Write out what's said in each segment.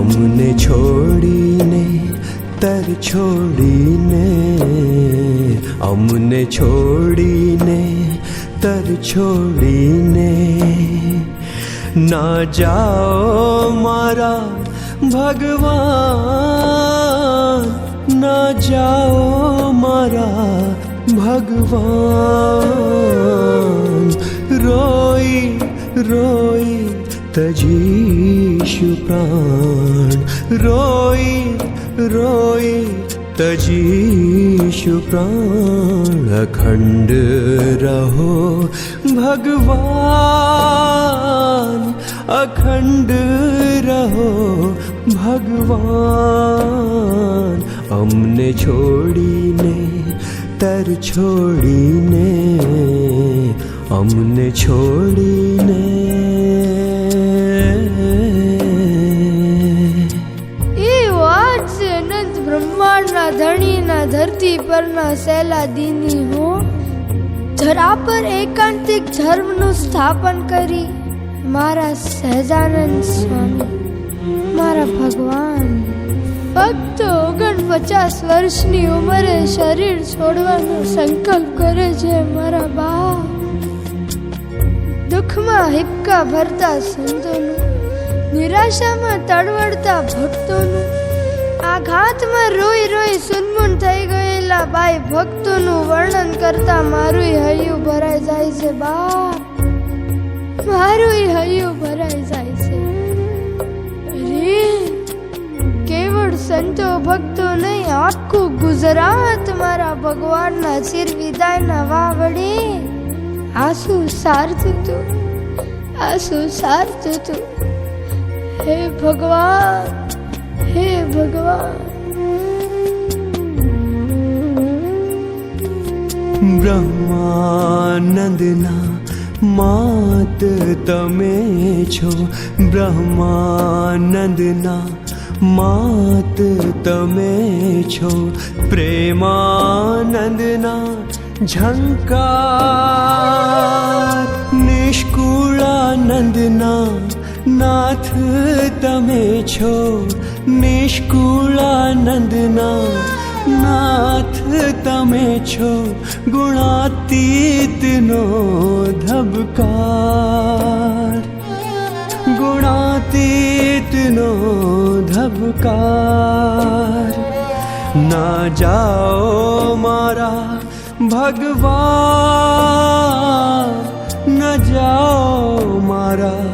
અમને છોડીને તર છોડીને, અમને છોડીને તર છોડીને ના જાઓ મારા ભગવાન, ના જાઓ મારા ભગવાન. રોઈ રોઈ તજીશું પ્રાણ, રોઈ રોઈ તજીશું પ્રાણ. અખંડ રહો ભગવાન, અખંડ રહો ભગવાન. અમને છોડીને તર છોડીને, અમને છોડીને. એ વાત છે અનંત બ્રહ્માંડના ધણીના, ધરતી પરના સહેલા દીની હો. ધરા પર એકાંતિક ધર્મનું સ્થાપન કરી મારા સહજાનંદ સ્વામી, મારા ભગવાન. ફક્ત 49 વર્ષની ઉંમરે શરીર છોડવાનો સંકલ્પ કરે છે મારા બાપ. દુઃખમાં હિપકા ભરતા સંતોનું, નિરાશામાં તડવડતા ભક્તોનું, આઘાતમાં રોઈ રોઈ સુનમુન થઈ ગયેલા બાઈ ભક્તોનું વર્ણન કરતા મારું હૈયું ભરાઈ જાય છે બાપ, મારું હૈયું ભરાઈ જાય છે. અરે કેવળ સંતો ભક્તો નહીં, આખું ગુજરાત મારા ભગવાનના ચિર વિદાયના વાવડે આંસુ સારતું હતું, આંસુ સારતું હતું. હે ભગવાન, હે ભગવાન. બ્રહ્માનંદના માત તમે છો, બ્રહ્માનંદના માત તમે છો. પ્રેમાનંદના ઝંકાર, નિષ્કુળાનંદના નાથ તમે છો, નિષ્કુળાનંદના નાથ તમે છો. ગુણાતીતનો ધબકાર, ગુણાતીતનો ધબકાર. ના જાઓ મારા ભગવાન, ના જાઓ મારા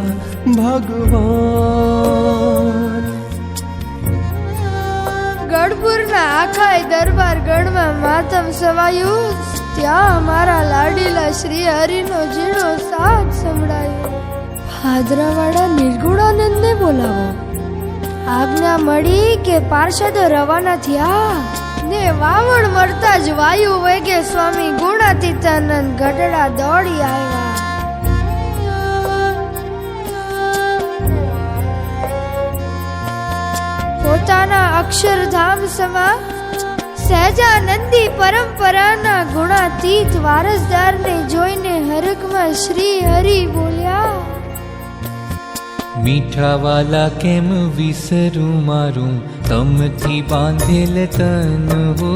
ભગવાન. ગઢપુરના આખાય દરબાર ગઢમાં માતમ સવાયું, ત્યાં મારા લાડીલા શ્રી હરિનો ઝીણો સાથ સંભળાયો. હાજરાવાળા નિર્ગુણાનંદને બોલાવો. આજ્ઞા મળી કે પાર્ષદો રવાના થયા ને વાવણ મળતા જ વાયુ વેગે સ્વામી ગુણાતીતાનંદ ગઢડા દોડી આવ્યા. પોતાના અક્ષરધામ સમા સહજાનંદી પરંપરાના ગુણાતીત વારસદારને જોઈને હરખમાં શ્રી હરિ બોલ્યા, મીઠા વાલા કેમ વિસરું મારું તમથી બાંધેલ તન હો.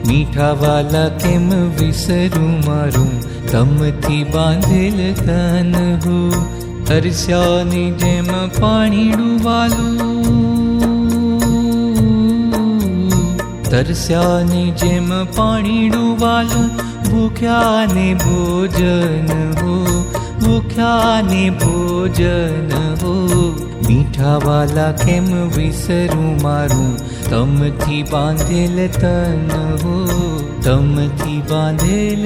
મીઠા વાલા કેમ વિસરું મારું તમથી બાંધેલ તન હો. તરસ્યાની જેમ પાણીડું વાલું, તરસ્યાની જેમ પાણીડું વાલું. ભૂખ્યાને ભોજન હો, ભૂખ્યાને ભોજન હો. મીઠા વાલા કેમ વિસરું મારું તમથી બાંધેલ તન હો, તમથી બાંધેલ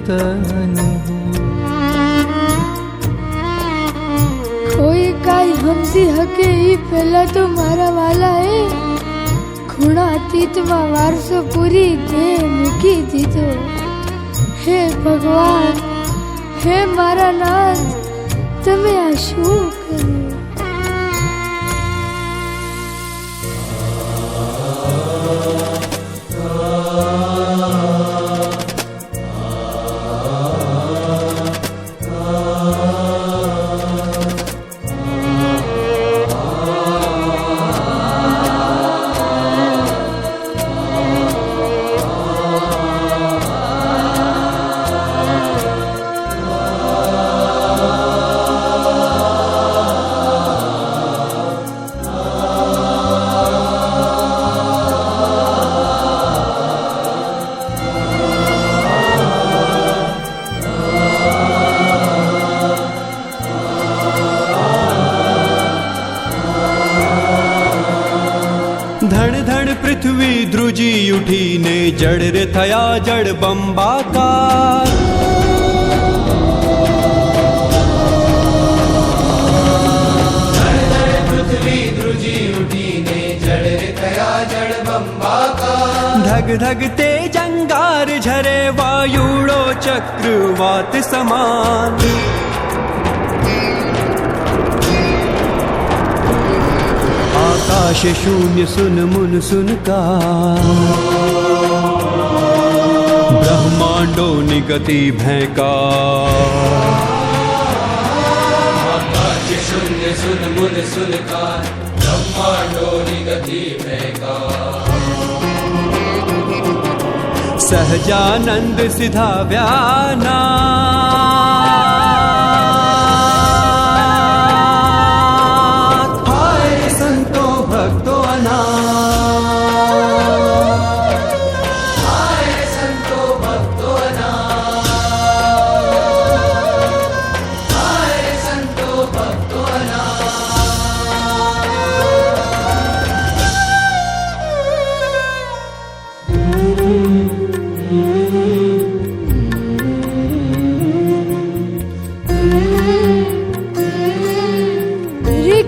તન હો. કોઈ કાંઈ સમજી હકે ઈ પહેલા તો મારા વાલા એ ગુણાતીતમાં વારસો પૂરી દે મૂકી દીધો. હે ભગવાન, હે મારા નાથ, તમે આ શું કર્યું? ધણ ધણ પૃથ્વી ધ્રુજી ઉઠીને જળ રે થયા જળ બંબાકાર. ધગ ધગ તે જંગાર ઝરે વાયુડો ચક્રવાત સમાન. आकाश शून्य सुन मुन सुनकार. ब्रह्मांडो निगति भयंकार. आकाश शून्य सुन मुन सुनकार. ब्रह्मांडो निगति भयंकार. सहजानंद सिधाव्याना.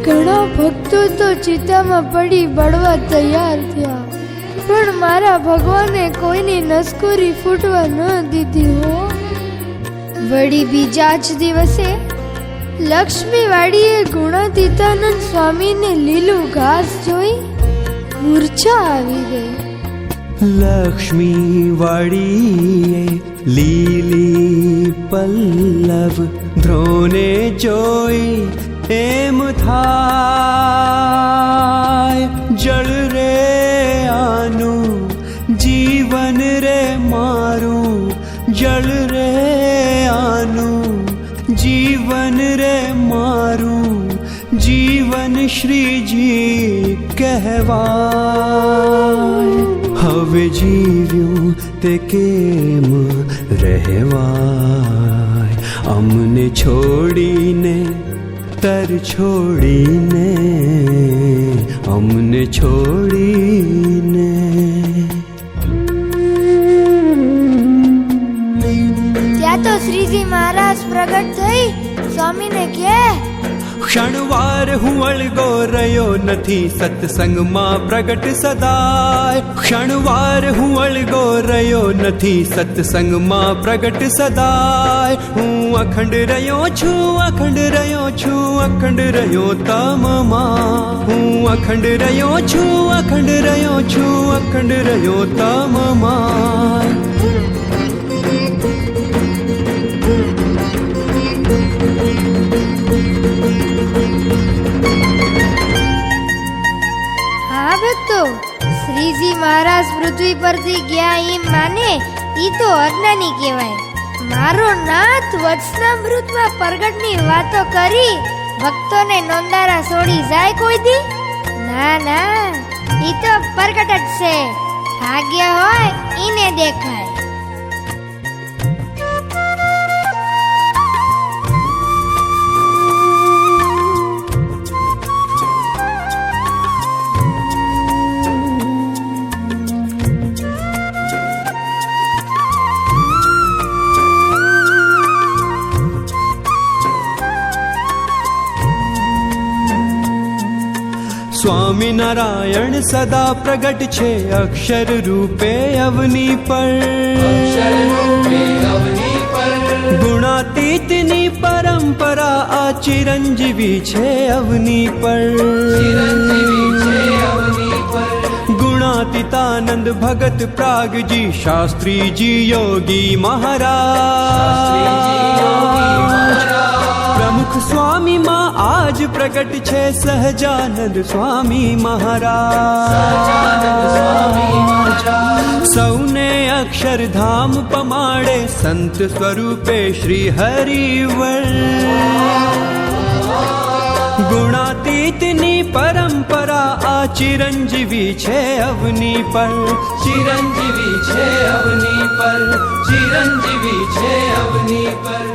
ઘણા ભક્તો તો ચિતામાં પડી બળવા તૈયાર થયા, પણ મારા ભગવાને કોઈની નસકોરી ફૂટવા ન દીધી હો. વળી બીજા જ દિવસે લક્ષ્મી વાડીએ ગુણાતીતાનંદ સ્વામીને લીલું ઘાસ જોઈ મૂર્છા આવી ગઈ. લક્ષ્મી વાડીએ લીલી પલ્લવ ધ્રોને જોઈ એમ થાય જળ રે આનું જીવન રે મારું. જળ રે આનું જીવન રે મારું. જીવન શ્રીજી કહેવાય. હવે જીવ્યું તે કેમ રહેવાય. અમને છોડીને તર છોડીને. અમને છોડીને. ત્યાં તો શ્રીજી મહારાજ પ્રગટ થઈ સ્વામીને કહે, ક્ષણવાર હું અળગો રહ્યો નથી સત્સંગમાં પ્રગટ સદાય. ક્ષણવાર હું અળગો રહ્યો નથી સત્સંગમાં પ્રગટ સદાય. હું અખંડ રહ્યો છું, અખંડ રહ્યો છું, અખંડ રહ્યો તમમાં. હું અખંડ રહ્યો છું, અખંડ રહ્યો છું, અખંડ રહ્યો તમમાં. હા ભક્તો, શ્રીજી મહારાજ પૃથ્વી પરથી ગયા એમ માને ઈ તો અજ્ઞાની કહેવાય. મારો નાથ વચનામૃતમાં પ્રગટની વાતો કરી ભક્તોને નોંદારા છોડી જાય કોઈ દી? ના ના, ઈ તો પ્રગટ જ છે. ભાગ્ય હોય ઈને દેખાય. સ્વામિનારાયણ સદા પ્રગટ છે અક્ષર રૂપે અવની પર. ગુણાતીતની પરંપરા આ ચિરંજીવી છે અવની પર. ગુણાતીતાનંદ ભગત પ્રાગજી શાસ્ત્રીજી યોગી મહારાજ. પ્રમુખ સ્વામીમાં આજ પ્રગટ છે સહજાનંદ સ્વામી મહારાજ. સૌને અક્ષરધામ પમાડે સંત સ્વરૂપે શ્રી હરિવર. ગુણાતીતની પરંપરા આ ચિરંજીવી છે અવની પર. ચિરંજીવી છે અવની પર. ચિરંજીવી છે અવની પર.